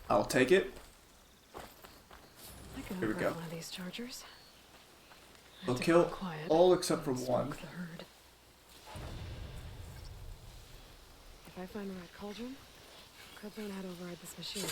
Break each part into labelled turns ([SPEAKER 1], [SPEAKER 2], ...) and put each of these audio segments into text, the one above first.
[SPEAKER 1] I'll take it.
[SPEAKER 2] I can
[SPEAKER 1] Here we
[SPEAKER 2] operate
[SPEAKER 1] go.
[SPEAKER 2] one of these chargers. I
[SPEAKER 1] We'll
[SPEAKER 2] have to
[SPEAKER 1] kill
[SPEAKER 2] keep quiet
[SPEAKER 1] all except for
[SPEAKER 2] and
[SPEAKER 1] one.
[SPEAKER 2] smoke the herd. If I find the right cauldron, could learn how to override this machine.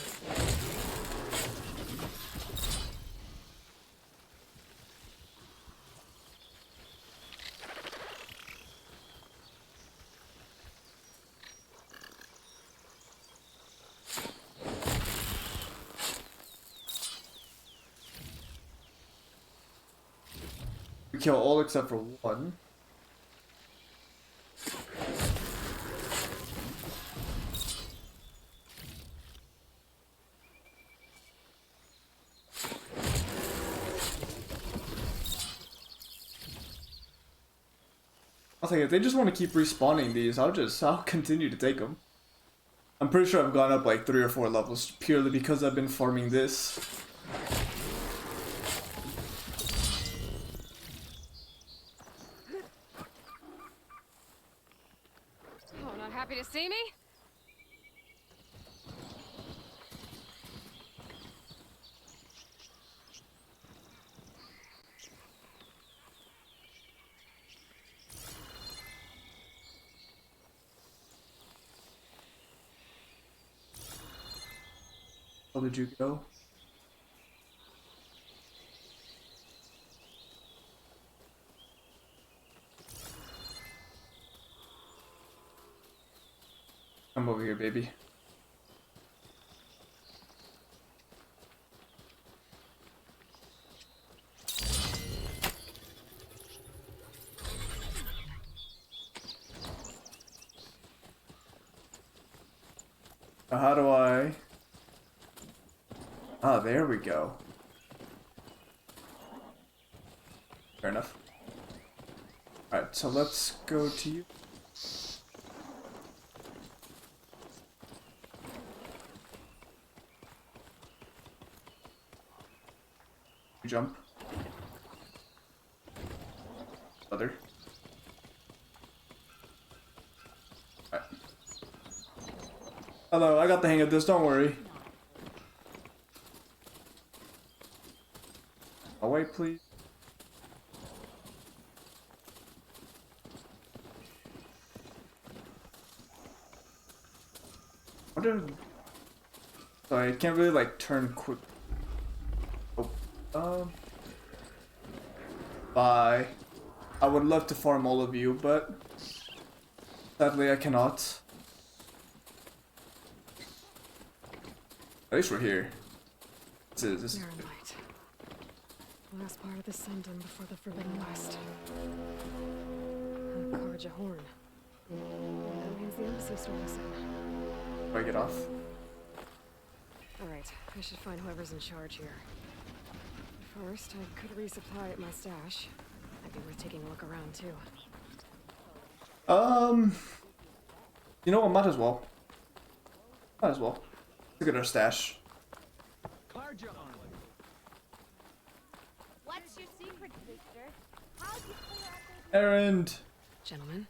[SPEAKER 1] We kill all except for one. I think if they just want to keep respawning these, I'll continue to take them. I'm pretty sure I've gone up like 3 or 4 levels purely because I've been farming this.
[SPEAKER 2] Oh, not happy to see me?
[SPEAKER 1] How did you go? Come over here, baby. Now how do I... Ah, there we go. Fair enough. Alright, so let's go to you. Jump. Other. Alright. Hello, I got the hang of this, don't worry. Oh, wait, please. What did... Sorry, I can't really, like, turn quick. Oh, bye. I would love to farm all of you, but... Sadly, I cannot. At least we're here. This is...
[SPEAKER 2] Marinite. Last part of the Sundom before the Forbidden West. Karja Horn. That means the embassy stole us in.
[SPEAKER 1] Do I get off?
[SPEAKER 2] Alright, I should find whoever's in charge here. First, I could resupply at my stash. Might be worth taking a look around, too.
[SPEAKER 1] You know what? Might as well. Might as well. Look at our stash.
[SPEAKER 3] What's your secret, sister? How'd you clear out those...
[SPEAKER 1] Errand.
[SPEAKER 2] Gentlemen?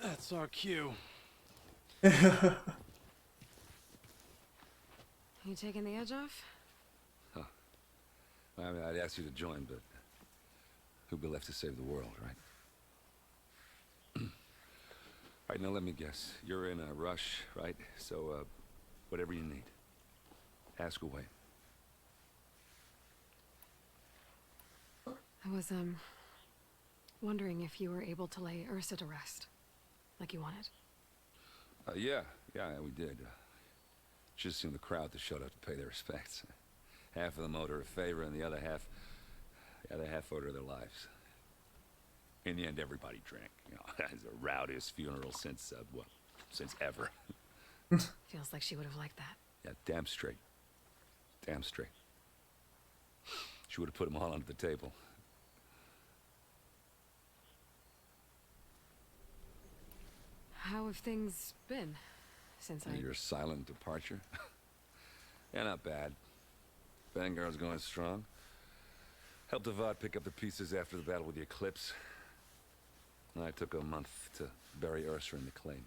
[SPEAKER 4] That's our cue.
[SPEAKER 2] You taking the edge off?
[SPEAKER 5] I mean, I'd ask you to join, but who'd be left to save the world, right? All right, now let me guess. You're in a rush, right? So, whatever you need, ask away.
[SPEAKER 2] I was, wondering if you were able to lay Ursa to rest, like you wanted.
[SPEAKER 5] Yeah, we did. Just seen the crowd that showed up to pay their respects. Half of them owed her a favor, and the other half owed her their lives. In the end, everybody drank. You know, it's the rowdiest funeral since, since ever.
[SPEAKER 2] Feels like she would have liked that.
[SPEAKER 5] Yeah, damn straight. Damn straight. She would have put them all under the table.
[SPEAKER 2] How have things been since I...
[SPEAKER 5] Your silent departure? Yeah, not bad. Vanguard's going strong. Helped Avad pick up the pieces after the battle with the Eclipse. I took a month to bury Ursa in the claim.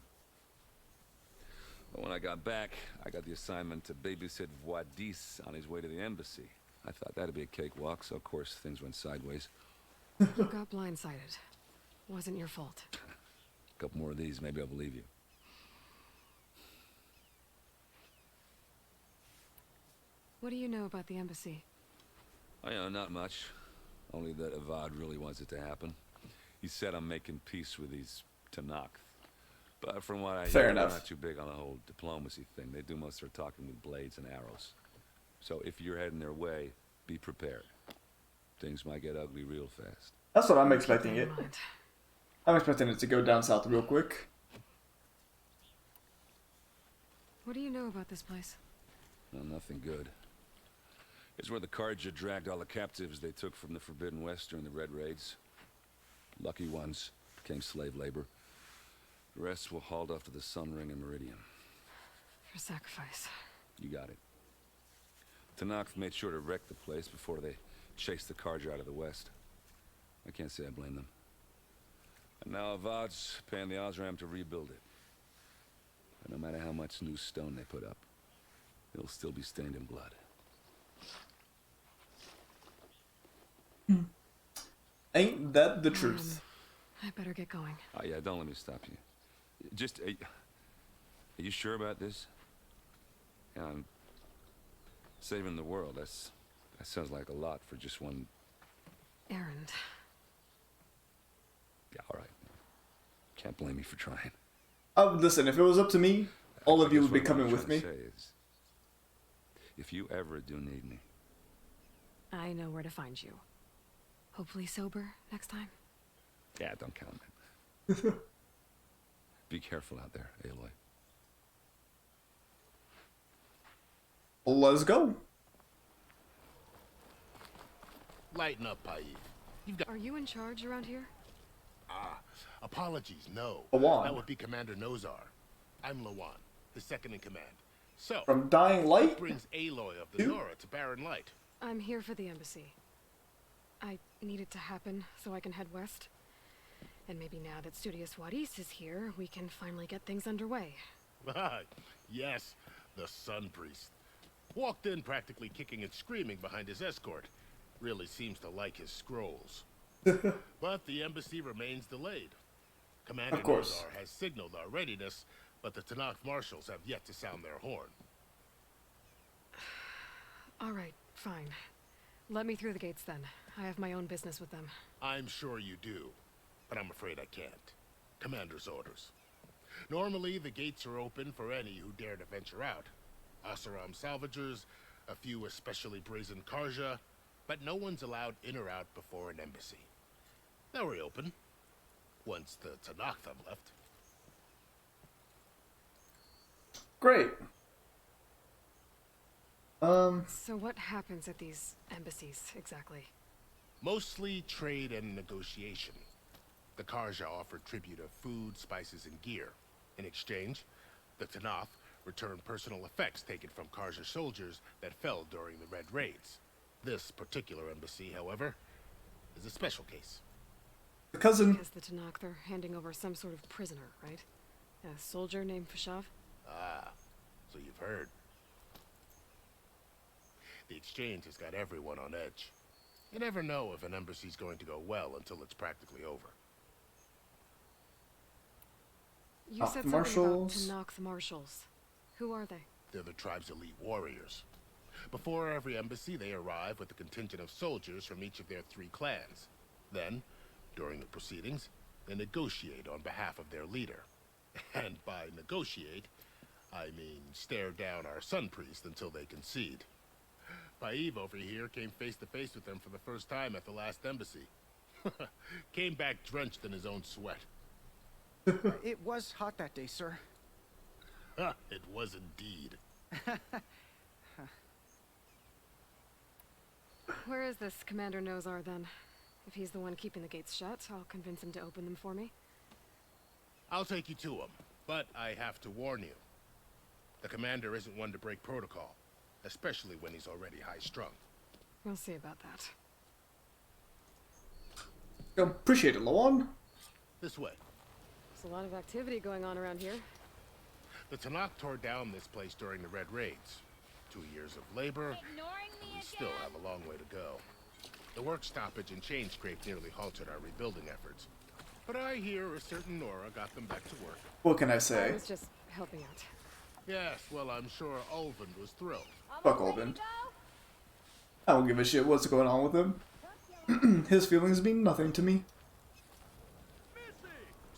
[SPEAKER 5] But when I got back, I got the assignment to babysit Voidis on his way to the embassy. I thought that'd be a cakewalk, so of course things went sideways.
[SPEAKER 2] You got blindsided. Wasn't your fault.
[SPEAKER 5] A couple more of these, maybe I'll believe you.
[SPEAKER 2] What do you know about the embassy?
[SPEAKER 5] Oh, you know, not much. Only that Avad really wants it to happen. He said I'm making peace with these Tanakh. But from what I
[SPEAKER 1] Fair
[SPEAKER 5] hear,
[SPEAKER 1] enough.
[SPEAKER 5] they're not too big on the whole diplomacy thing. They do most of their talking with blades and arrows. So if you're heading their way, be prepared. Things might get ugly real fast.
[SPEAKER 1] That's what I'm expecting
[SPEAKER 2] Never
[SPEAKER 1] it.
[SPEAKER 2] mind.
[SPEAKER 1] I'm expecting it to go down south real quick.
[SPEAKER 2] What do you know about this place?
[SPEAKER 5] Well, nothing good. It's where the Carja dragged all the captives they took from the Forbidden West during the Red Raids. Lucky ones became slave labor. The rest were hauled off to the Sun Ring and Meridian.
[SPEAKER 2] For sacrifice.
[SPEAKER 5] You got it. Tanakh made sure to wreck the place before they chased the Carja out of the West. I can't say I blame them. And now Avad's paying the Osram to rebuild it. But no matter how much new stone they put up, it'll still be stained in blood.
[SPEAKER 1] Ain't that the truth?
[SPEAKER 2] I better get going.
[SPEAKER 5] Oh yeah, don't let me stop you. Just, are you sure about this? Yeah, I'm saving the world. That sounds like a lot for just one.
[SPEAKER 2] Errand.
[SPEAKER 5] Yeah, all right. Can't blame me for trying.
[SPEAKER 1] Listen, if it was up to me, all of
[SPEAKER 5] I
[SPEAKER 1] you
[SPEAKER 5] guess
[SPEAKER 1] would be
[SPEAKER 5] what I'm
[SPEAKER 1] coming with
[SPEAKER 5] trying
[SPEAKER 1] me.
[SPEAKER 5] to say is, if you ever do need me,
[SPEAKER 2] I know where to find you. Hopefully sober next time.
[SPEAKER 5] yeah, don't count on it. Be careful out there, Aloy.
[SPEAKER 1] Let's go.
[SPEAKER 6] Lighten up, Paif. You've got...
[SPEAKER 2] Are you in charge around here?
[SPEAKER 6] Apologies, no.
[SPEAKER 1] Lawan.
[SPEAKER 6] That would be Commander Nozar. I'm Lawan, the second in command. So,
[SPEAKER 1] From Dying Light?
[SPEAKER 6] brings Aloy of the
[SPEAKER 1] You?
[SPEAKER 6] Nora to Barren Light.
[SPEAKER 2] I'm here for the embassy. I need it to happen so I can head west. And maybe now that Studious Wadis is here, we can finally get things underway.
[SPEAKER 6] Yes, the Sun Priest. Walked in practically kicking and screaming behind his escort. Really seems to like his scrolls. But the embassy remains delayed. Commander
[SPEAKER 1] Of course.
[SPEAKER 6] Nozar has signaled our readiness, but the Tanakh marshals have yet to sound their horn.
[SPEAKER 2] All right, fine. Let me through the gates then. I have my own business with them.
[SPEAKER 6] I'm sure you do, but I'm afraid I can't. Commander's orders. Normally, the gates are open for any who dare to venture out. Oseram salvagers, a few especially brazen Karja, but no one's allowed in or out before an embassy. They'll reopen, once the Tanakh have left.
[SPEAKER 1] Great.
[SPEAKER 2] So what happens at these embassies, exactly?
[SPEAKER 6] Mostly trade and negotiation. The Karja offer tribute of food, spices, and gear. In exchange, the Tanakh return personal effects taken from Karja soldiers that fell during the Red Raids. This particular embassy, however, is a special case.
[SPEAKER 1] The cousin.
[SPEAKER 2] Because the Tanakh are handing over some sort of prisoner, right? A soldier named Fashav?
[SPEAKER 6] Ah, so you've heard. The exchange has got everyone on edge. You never know if an embassy's going to go well until it's practically over.
[SPEAKER 2] You
[SPEAKER 1] Ah,
[SPEAKER 2] said
[SPEAKER 1] the
[SPEAKER 2] something
[SPEAKER 1] marshals.
[SPEAKER 2] about Tanakh marshals. Who are they?
[SPEAKER 6] They're the tribe's elite warriors. Before every embassy, they arrive with a contingent of soldiers from each of their 3 clans. Then, during the proceedings, they negotiate on behalf of their leader. And by negotiate, I mean stare down our Sun Priest until they concede. Paif over here came face to face with them for the first time at the last embassy. Came back drenched in his own sweat.
[SPEAKER 7] It was hot that day, sir.
[SPEAKER 6] It was indeed.
[SPEAKER 2] Where is this Commander Nozar then? If he's the one keeping the gates shut, I'll convince him to open them for me.
[SPEAKER 6] I'll take you to him, but I have to warn you. The commander isn't one to break protocol, especially when he's already high-strung.
[SPEAKER 2] We'll see about that.
[SPEAKER 1] Appreciate it, Lawan.
[SPEAKER 6] This way.
[SPEAKER 2] There's a lot of activity going on around here.
[SPEAKER 6] The Tanakh tore down this place during the Red Raids. 2 years of labor,
[SPEAKER 3] Ignoring me
[SPEAKER 6] we
[SPEAKER 3] again?
[SPEAKER 6] still have a long way to go. The work stoppage and chain scrape nearly halted our rebuilding efforts. But I hear a certain Nora got them back to work.
[SPEAKER 1] What can I
[SPEAKER 2] I
[SPEAKER 1] say?
[SPEAKER 2] was just helping out.
[SPEAKER 6] Yes, well, I'm sure Ulvund was thrilled.
[SPEAKER 1] Fuck
[SPEAKER 3] Almost ready
[SPEAKER 1] Ulvund.
[SPEAKER 3] to go?
[SPEAKER 1] I don't give a shit what's going on with him. His feelings mean nothing to me.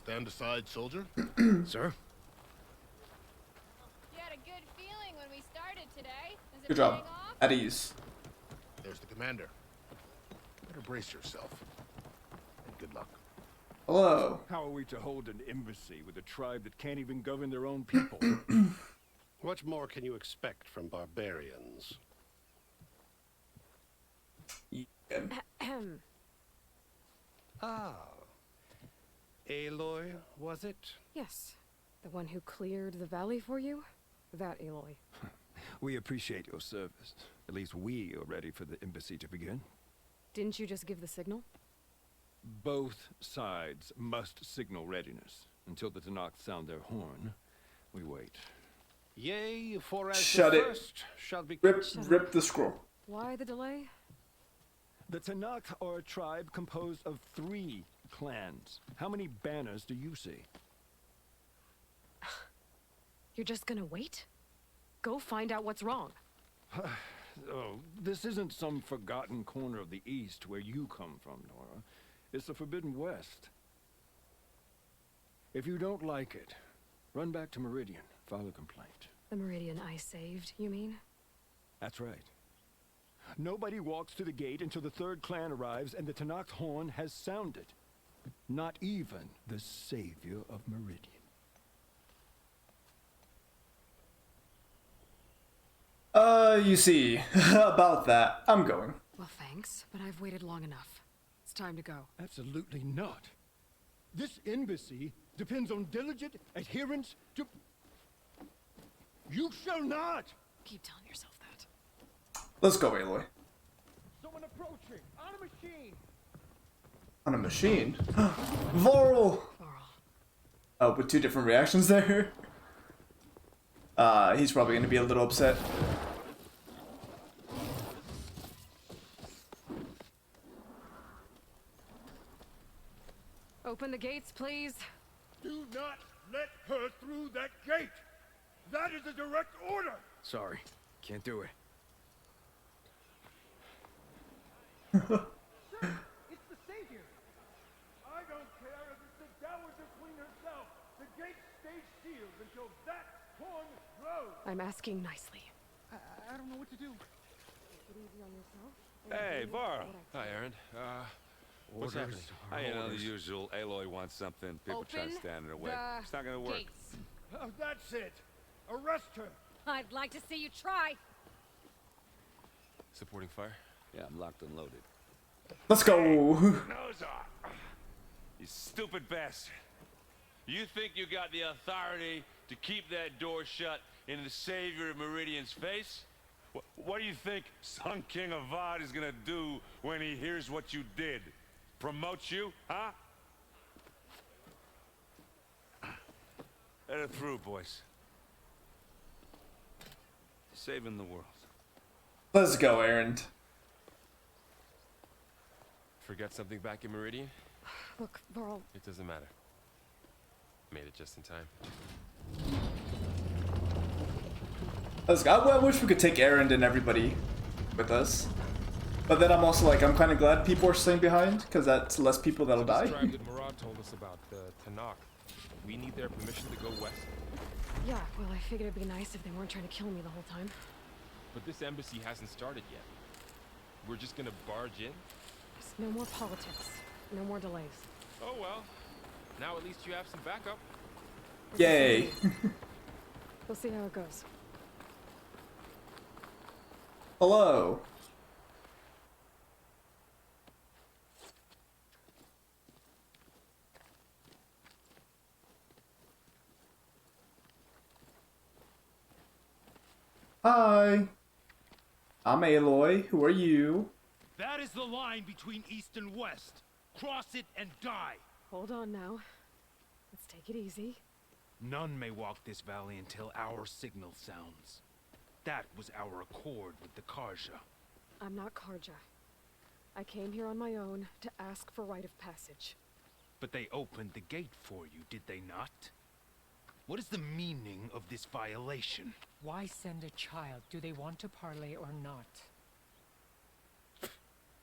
[SPEAKER 6] Stand aside, soldier.
[SPEAKER 4] Sir?
[SPEAKER 3] You had a good feeling when we started today. Is it
[SPEAKER 1] Good job.
[SPEAKER 3] paying off?
[SPEAKER 1] At ease.
[SPEAKER 6] There's the commander. Better brace yourself. And good luck.
[SPEAKER 1] Hello.
[SPEAKER 8] How are we to hold an embassy with a tribe that can't even govern their own people?
[SPEAKER 9] What more can you expect from barbarians?
[SPEAKER 2] Ahem.
[SPEAKER 9] Ah. Aloy, was it?
[SPEAKER 2] Yes. The one who cleared the valley for you? That Aloy.
[SPEAKER 8] We appreciate your service. At least we are ready for the embassy to begin.
[SPEAKER 2] Didn't you just give the signal?
[SPEAKER 8] Both sides must signal readiness. Until the Tanakh sound their horn, we wait.
[SPEAKER 9] Yea, for as
[SPEAKER 1] Shut
[SPEAKER 9] the
[SPEAKER 1] it.
[SPEAKER 9] first shall be...
[SPEAKER 1] Rip the scroll.
[SPEAKER 2] Why the delay?
[SPEAKER 8] The Tanakh are a tribe composed of 3 clans. How many banners do you see?
[SPEAKER 2] You're just gonna wait? Go find out what's wrong.
[SPEAKER 8] Oh, this isn't some forgotten corner of the East where you come from, Nora. It's the Forbidden West. If you don't like it, run back to Meridian, file a complaint.
[SPEAKER 2] The Meridian I saved, you mean?
[SPEAKER 8] That's right. Nobody walks to the gate until the 3rd clan arrives and the Tanakh horn has sounded. Not even the savior of Meridian.
[SPEAKER 1] You see, about that, I'm going.
[SPEAKER 2] Well, thanks, but I've waited long enough. It's time to go.
[SPEAKER 8] Absolutely not. This embassy depends on diligent adherence to... You shall not!
[SPEAKER 2] Keep telling yourself that.
[SPEAKER 1] Let's go, Aloy.
[SPEAKER 8] Someone approaching! On a machine!
[SPEAKER 1] On a machine? Vorl!
[SPEAKER 2] Laurel.
[SPEAKER 1] Oh, with 2 different reactions there. He's probably gonna be a little upset.
[SPEAKER 2] Open the gates, please.
[SPEAKER 8] Do not let her through that gate! That is a direct order!
[SPEAKER 4] Sorry, can't do it.
[SPEAKER 8] It's the savior! I don't care if it's the Dowager Queen herself! The gate stays sealed until that horn blows!
[SPEAKER 2] I'm asking nicely.
[SPEAKER 7] I don't know what to do.
[SPEAKER 2] Take it easy on yourself.
[SPEAKER 5] Hey, Varl.
[SPEAKER 4] Hi, Aaron. What's
[SPEAKER 5] Orders
[SPEAKER 4] happening?
[SPEAKER 5] You know, the usual. Aloy wants something. People try to
[SPEAKER 3] Open
[SPEAKER 5] stand in her way.
[SPEAKER 3] the
[SPEAKER 5] It's not gonna work.
[SPEAKER 3] gates.
[SPEAKER 8] Oh, that's it! Arrest her!
[SPEAKER 3] I'd like to see you try.
[SPEAKER 4] Supporting fire?
[SPEAKER 5] Yeah, I'm locked and loaded.
[SPEAKER 1] Let's go.
[SPEAKER 5] Nose off! You stupid bastard. You think you got the authority to keep that door shut in the savior of Meridian's face? What do you think Sun King Avad is gonna do when he hears what you did? Promote you, huh? Let it through, boys. Saving the world.
[SPEAKER 1] Let's go, Aaron.
[SPEAKER 4] Forget something back in Meridian?
[SPEAKER 2] Look, Laurel,
[SPEAKER 4] It doesn't matter. Made it just in time.
[SPEAKER 1] Let's go. I wish we could take Aaron and everybody with us. But then I'm also like, I'm kind of glad people are staying behind, because that's less people that'll die.
[SPEAKER 10] This tribe that Murad told us about, the Tanakh. We need their permission to go west.
[SPEAKER 2] yeah, well, I figured it'd be nice if they weren't trying to kill me the whole time.
[SPEAKER 10] But this embassy hasn't started yet. We're just gonna barge in?
[SPEAKER 2] Just no more politics. No more delays.
[SPEAKER 10] Oh well. Now at least you have some backup.
[SPEAKER 1] Yay.
[SPEAKER 2] We'll see how it goes.
[SPEAKER 1] Hello. Hi. I'm Aloy. Who are you?
[SPEAKER 11] That is the line between East and West. Cross it and die.
[SPEAKER 2] Hold on now. Let's take it easy.
[SPEAKER 11] None may walk this valley until our signal sounds. That was our accord with the Karja.
[SPEAKER 2] I'm not Karja. I came here on my own to ask for rite of passage.
[SPEAKER 11] But they opened the gate for you, did they not? What is the meaning of this violation?
[SPEAKER 12] Why send a child? Do they want to parley or not?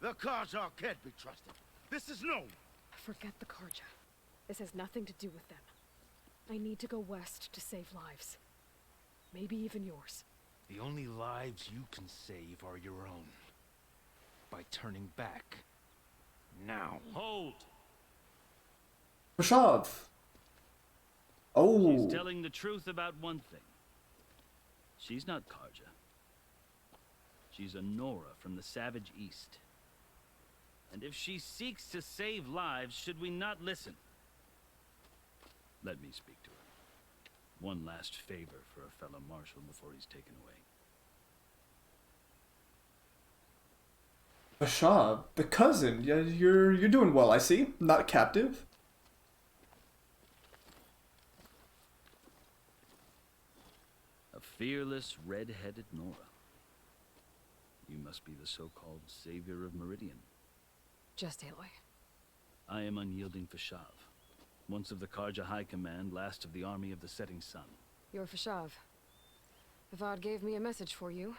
[SPEAKER 8] The Karja can't be trusted. This is known.
[SPEAKER 2] Forget the Karja. This has nothing to do with them. I need to go west to save lives. Maybe even yours.
[SPEAKER 11] The only lives you can save are your own. By turning back. Now.
[SPEAKER 13] Hold!
[SPEAKER 1] Fashav. Oh.
[SPEAKER 13] She's telling the truth about one thing. She's not Karja. She's a Nora from the Savage East. And if she seeks to save lives, should we not listen? Let me speak to her. One last favor for a fellow marshal before he's taken away.
[SPEAKER 1] Fashav, the cousin. Yeah, you're doing well, I see. Not captive.
[SPEAKER 13] A fearless, red-headed Nora. You must be the so-called savior of Meridian.
[SPEAKER 2] Just Aloy.
[SPEAKER 13] I am unyielding Fashav. Once of the Karja High Command, last of the army of the setting sun.
[SPEAKER 2] You're Fashav. Avad gave me a message for you.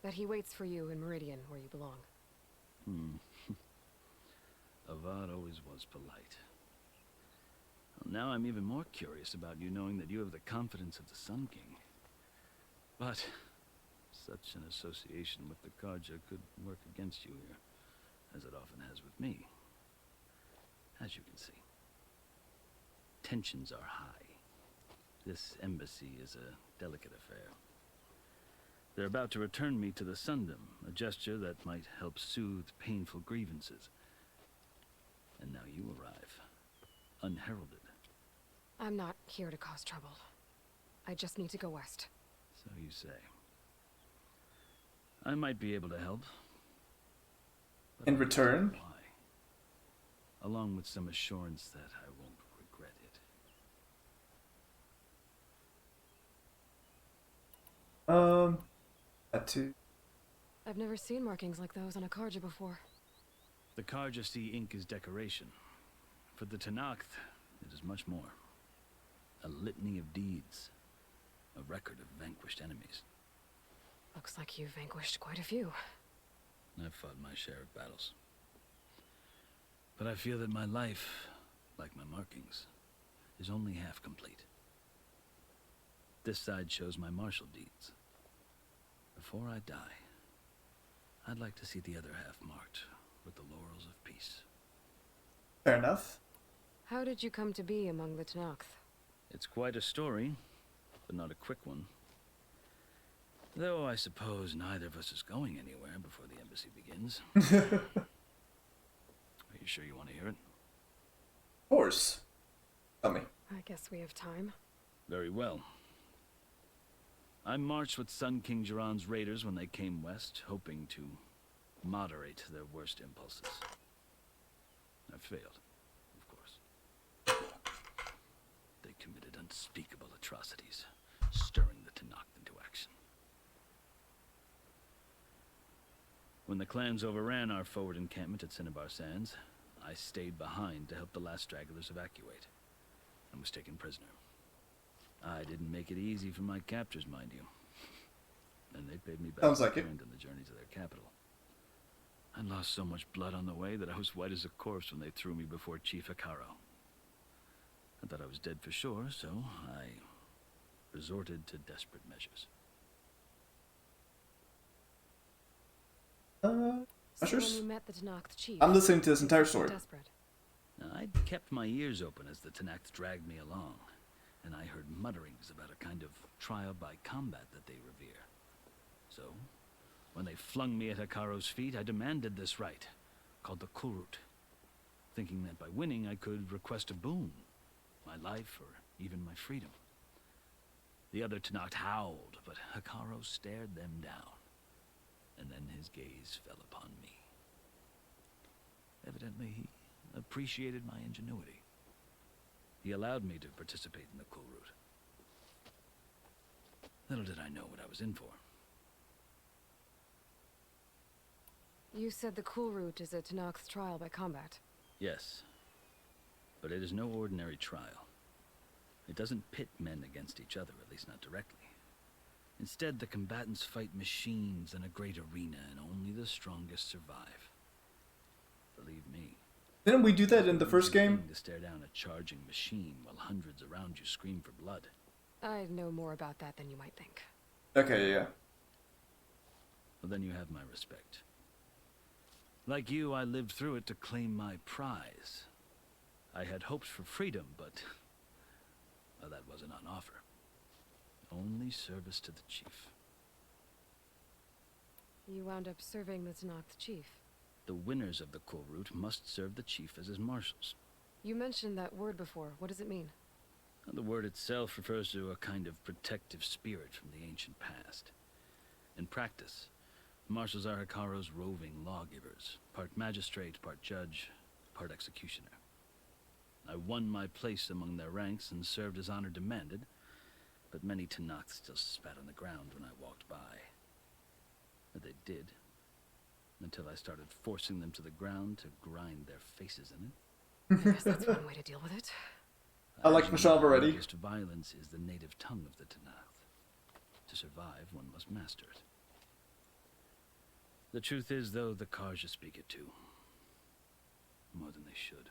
[SPEAKER 2] That he waits for you in Meridian, where you belong.
[SPEAKER 13] Avad always was polite. Well, now I'm even more curious about you knowing that you have the confidence of the Sun King. But such an association with the Karja could work against you here, as it often has with me. As you can see. Tensions are high. This embassy is a delicate affair. They're about to return me to the Sundom, a gesture that might help soothe painful grievances. And now you arrive, unheralded.
[SPEAKER 2] I'm not here to cause trouble. I just need to go west.
[SPEAKER 13] So you say. I might be able to help.
[SPEAKER 1] In return?
[SPEAKER 13] Why? Along with some assurance that I won't regret it.
[SPEAKER 1] That too.
[SPEAKER 2] I've never seen markings like those on a Karja before.
[SPEAKER 13] The Karja see ink as decoration. For the Tenakth, it is much more. A litany of deeds. A record of vanquished enemies.
[SPEAKER 2] Looks like you've vanquished quite a few.
[SPEAKER 13] I've fought my share of battles. But I feel that my life, like my markings, is only half complete. This side shows my martial deeds. Before I die, I'd like to see the other half marked with the laurels of peace.
[SPEAKER 1] Fair enough.
[SPEAKER 2] How did you come to be among the Tenakth?
[SPEAKER 13] It's quite a story, but not a quick one. Though I suppose neither of us is going anywhere before the embassy begins. Are you sure you want to hear it?
[SPEAKER 1] Of course. Tell me.
[SPEAKER 2] I guess we have time.
[SPEAKER 13] Very well. I marched with Sun King Jiran's raiders when they came west, hoping to moderate their worst impulses. I failed, of course. They committed unspeakable atrocities, stirring the Tenakth into action. When the clans overran our forward encampment at Cinnabar Sands, I stayed behind to help the last stragglers evacuate, and was taken prisoner. I didn't make it easy for my captors, mind you. And they paid me back
[SPEAKER 1] Sounds like it.
[SPEAKER 13] on the journey to their capital. I lost so much blood on the way that I was white as a corpse when they threw me before Chief Hekarro. I thought I was dead for sure, so I resorted to desperate measures.
[SPEAKER 2] So
[SPEAKER 1] Ushers?
[SPEAKER 2] when you met the Tenakth chief,
[SPEAKER 1] I'm listening to this entire
[SPEAKER 2] you were
[SPEAKER 1] story.
[SPEAKER 2] desperate.
[SPEAKER 13] I'd kept my ears open as the Tenakth dragged me along, and I heard mutterings about a kind of trial by combat that they revere. So, when they flung me at Hekarro's feet, I demanded this right, called the Kulrut, thinking that by winning I could request a boon, my life or even my freedom. The other Tenakth howled, but Hekarro stared them down, and then his gaze fell upon me. Evidently, he appreciated my ingenuity. He allowed me to participate in the Kulrut, Little did I know what I was in for.
[SPEAKER 2] You said the cool route is a Tenakth's trial by combat.
[SPEAKER 13] Yes. But it is no ordinary trial. It doesn't pit men against each other, at least not directly. Instead, the combatants fight machines in a great arena, and only the strongest survive. Believe me.
[SPEAKER 1] Didn't we do that in the first game?
[SPEAKER 13] To stare down a charging machine while hundreds around you scream for blood.
[SPEAKER 2] I know more about that than you might think.
[SPEAKER 1] Okay, yeah.
[SPEAKER 13] Well, then you have my respect. Like you, I lived through it to claim my prize. I had hoped for freedom, but well, that wasn't on offer. Only service to the chief.
[SPEAKER 2] You wound up serving the Tenakth chief.
[SPEAKER 13] The winners of the cool route must serve the chief as his marshals.
[SPEAKER 2] You mentioned that word before. What does it mean?
[SPEAKER 13] The word itself refers to a kind of protective spirit from the ancient past. In practice, marshals are Hekarro's roving lawgivers, part magistrate, part judge, part executioner. I won my place among their ranks and served as honor demanded, but many Tenakths still spat on the ground when I walked by. But they did, until I started forcing them to the ground to grind their faces in it.
[SPEAKER 2] I guess that's one way to deal with it.
[SPEAKER 1] I like Mashav already.
[SPEAKER 13] The greatest violence is the native tongue of the Tenakth. To survive, one must master it. The truth is, though, the Carja speak it too. More than they should.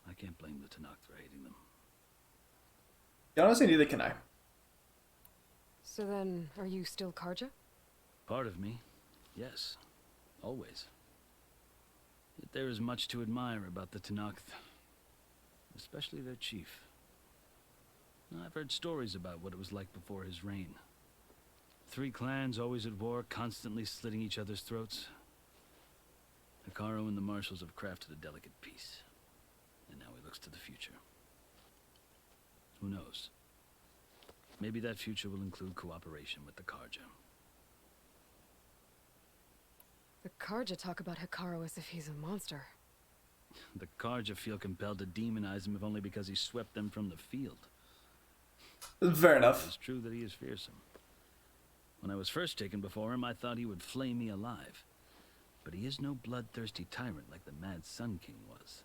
[SPEAKER 13] I can't blame the Tenakth for hating them.
[SPEAKER 1] Yeah, honestly, neither can I.
[SPEAKER 2] So then, are you still Carja?
[SPEAKER 13] Part of me, yes. Always. Yet there is much to admire about the Tenakth. Especially their chief. I've heard stories about what it was like before his reign. 3 clans always at war, constantly slitting each other's throats. Hekarro and the marshals have crafted a delicate peace. And now he looks to the future. Who knows? Maybe that future will include cooperation with the Carja.
[SPEAKER 2] The Carja talk about Hekarro as if he's a monster.
[SPEAKER 13] The Carja feel compelled to demonize him if only because he swept them from the field.
[SPEAKER 1] Fair enough.
[SPEAKER 13] It's true that he is fearsome. When I was first taken before him, I thought he would flay me alive. But he is no bloodthirsty tyrant like the Mad Sun King was.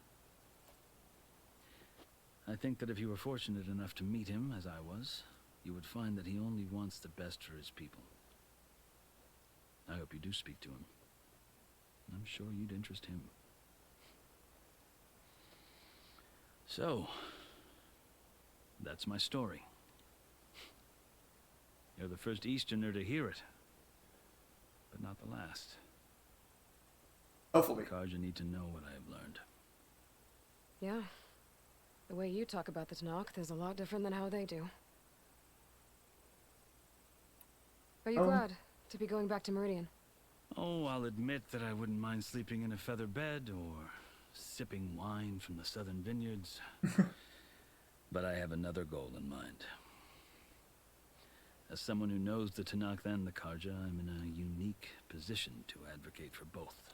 [SPEAKER 13] I think that if you were fortunate enough to meet him, as I was, you would find that he only wants the best for his people. I hope you do speak to him. I'm sure you'd interest him. So, that's my story. You're the first Easterner to hear it, but not the last.
[SPEAKER 1] Hopefully.
[SPEAKER 13] The Carja need to know what I have learned.
[SPEAKER 2] Yeah. The way you talk about the Tenakth is a lot different than how they do. Are you glad to be going back to Meridian?
[SPEAKER 13] Oh, I'll admit that I wouldn't mind sleeping in a feather bed or sipping wine from the southern vineyards. But I have another goal in mind. As someone who knows the Tenakth and the Carja, I'm in a unique position to advocate for both.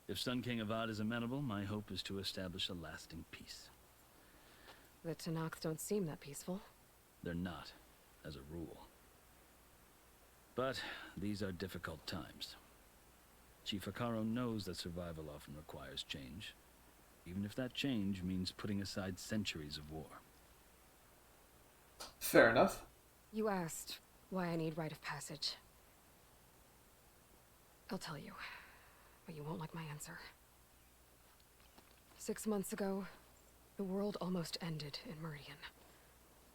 [SPEAKER 13] If Sun King Avad is amenable, my hope is to establish a lasting peace.
[SPEAKER 2] The Tenakth don't seem that peaceful.
[SPEAKER 13] They're not, as a rule. But these are difficult times. Chief Hekarro knows that survival often requires change, even if that change means putting aside centuries of war.
[SPEAKER 1] Fair enough.
[SPEAKER 2] You asked why I need rite of passage. I'll tell you, but you won't like my answer. 6 months ago, the world almost ended in Meridian.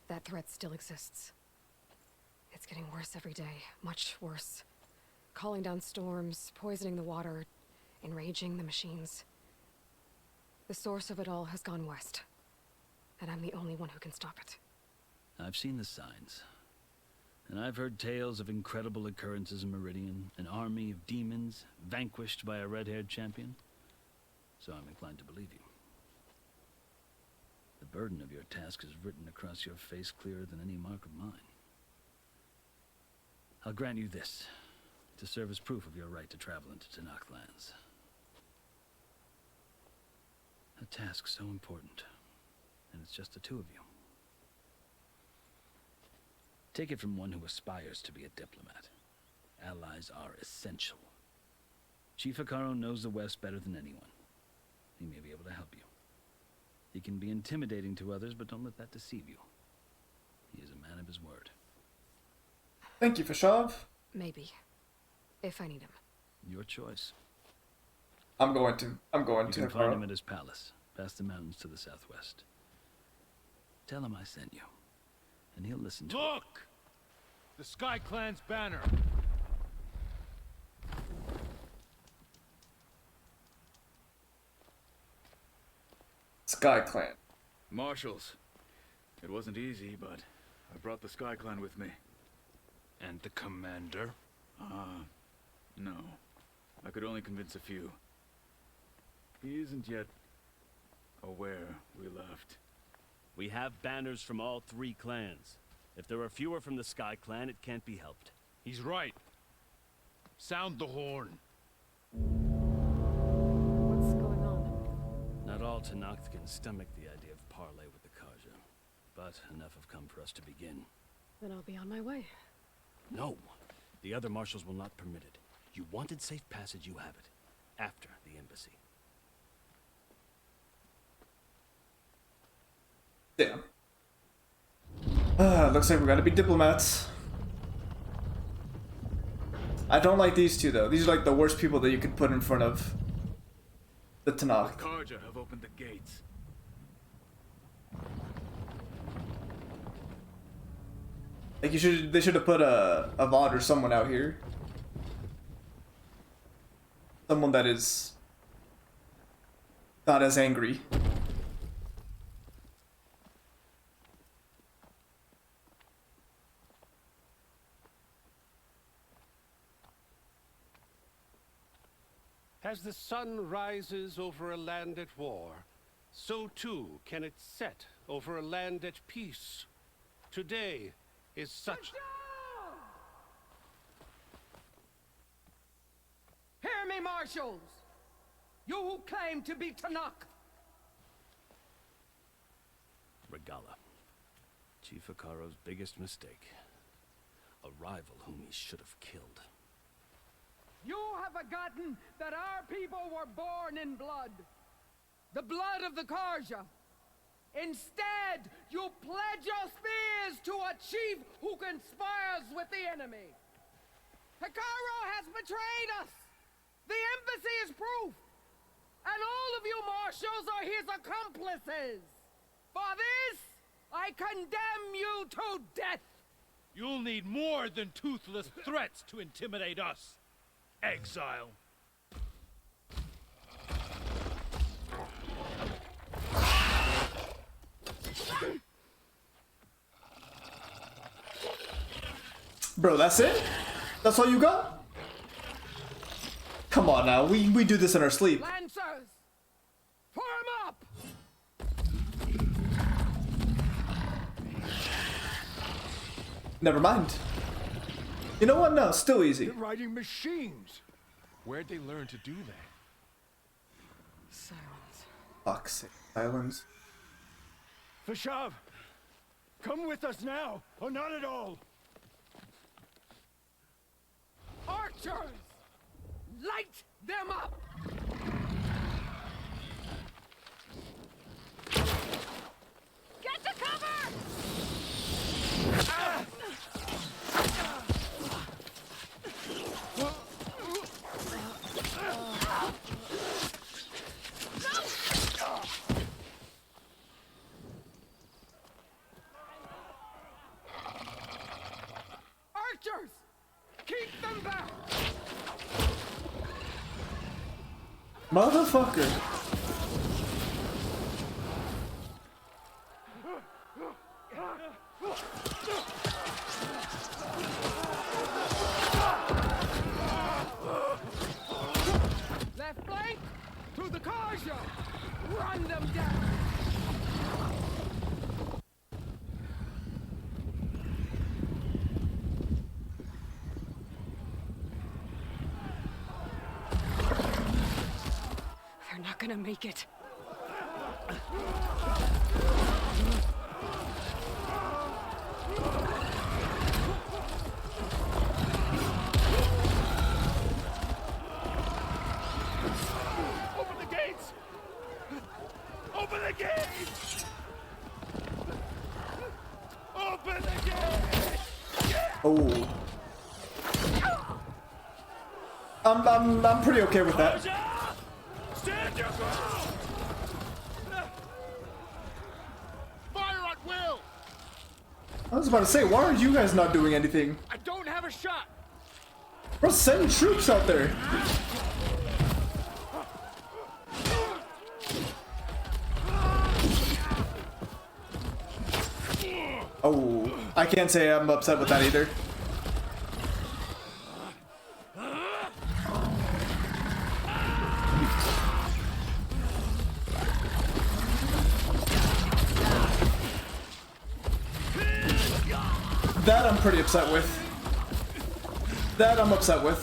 [SPEAKER 2] That threat still exists. It's getting worse every day, much worse. Calling down storms, poisoning the water, enraging the machines. The source of it all has gone west, and I'm the only one who can stop it.
[SPEAKER 13] I've seen the signs. And I've heard tales of incredible occurrences in Meridian, an army of demons vanquished by a red-haired champion. So I'm inclined to believe you. The burden of your task is written across your face clearer than any mark of mine. I'll grant you this, to serve as proof of your right to travel into Tenakth lands. A task so important, and it's just the two of you. Take it from one who aspires to be a diplomat. Allies are essential. Chief Hekarro knows the West better than anyone. He may be able to help you. He can be intimidating to others, but don't let that deceive you. He is a man of his word.
[SPEAKER 1] Thank you, Fashav.
[SPEAKER 2] Maybe. If I need him.
[SPEAKER 13] Your choice.
[SPEAKER 1] I'm going to
[SPEAKER 13] You can find him
[SPEAKER 1] Hekarro.
[SPEAKER 13] at his palace, past the mountains to the southwest. Tell him I sent you, and he'll listen to it.
[SPEAKER 11] Look! The Sky Clan's banner.
[SPEAKER 1] Sky Clan.
[SPEAKER 14] Marshals. It wasn't easy, but I brought the Sky Clan with me.
[SPEAKER 11] And the commander?
[SPEAKER 14] No. I could only convince a few. He isn't yet aware we left.
[SPEAKER 15] We have banners from all 3 clans. If there are fewer from the Sky Clan, it can't be helped.
[SPEAKER 11] He's right. Sound the horn.
[SPEAKER 2] What's going on?
[SPEAKER 15] Not all Tenakth can stomach the idea of parley with the Karja, but enough have come for us to begin.
[SPEAKER 2] Then I'll be on my way.
[SPEAKER 15] No, the other marshals will not permit it. You wanted safe passage, you have it. After the embassy.
[SPEAKER 1] Damn. Looks like we're gonna be diplomats. I don't like these two though. These are like the worst people that you could put in front of the Tenakth.
[SPEAKER 14] The Karja have opened the gates.
[SPEAKER 1] Like they should have put a Avad or someone out here. Someone that is not as angry.
[SPEAKER 9] As the sun rises over a land at war, so too can it set over a land at peace. Today is such...
[SPEAKER 16] Hear me, marshals! You who claim to be Tenakth!
[SPEAKER 15] Regalla. Chief Hekarro's biggest mistake. A rival whom he should have killed.
[SPEAKER 16] You have forgotten that our people were born in blood. The blood of the Karja. Instead, you pledge your spears to a chief who conspires with the enemy. Hekarro has betrayed us. The embassy is proof. And all of you marshals are his accomplices. For this, I condemn you to death.
[SPEAKER 11] You'll need more than toothless threats to intimidate us. Exile.
[SPEAKER 1] Bro, that's it? That's all you got? Come on now, we do this in our sleep.
[SPEAKER 16] Lancers! Form up!
[SPEAKER 1] Never mind. You know what? No, still easy.
[SPEAKER 8] They're riding machines.
[SPEAKER 4] Where'd they learn to do that?
[SPEAKER 2] Silence.
[SPEAKER 1] Fuck's sake. Silence.
[SPEAKER 8] Fashav, come with us now, or not at all.
[SPEAKER 16] Archers! Light them up!
[SPEAKER 3] Get to cover!
[SPEAKER 16] Archers! Keep them back!
[SPEAKER 1] Motherfucker.
[SPEAKER 16] Left flank! To the Karja! Run them down!
[SPEAKER 2] They're not gonna make it.
[SPEAKER 1] Oh. I'm pretty okay with that.
[SPEAKER 8] Stand your ground! Fire at will!
[SPEAKER 1] I was about to say, why are you guys not doing anything?
[SPEAKER 8] I don't have a shot!
[SPEAKER 1] Bro, send troops out there. Oh, I can't say I'm upset with that either. That I'm pretty upset with. That I'm upset with.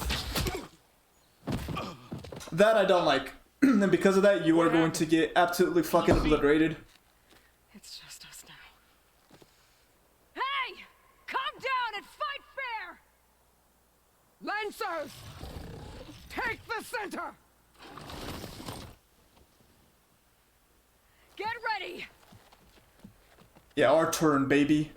[SPEAKER 1] That I don't like. And because of that, you are going to get absolutely fucking obliterated.
[SPEAKER 2] It's just us now.
[SPEAKER 16] Hey! Come down and fight fair! Lancers! Take the center! Get ready!
[SPEAKER 1] Yeah, our turn, baby.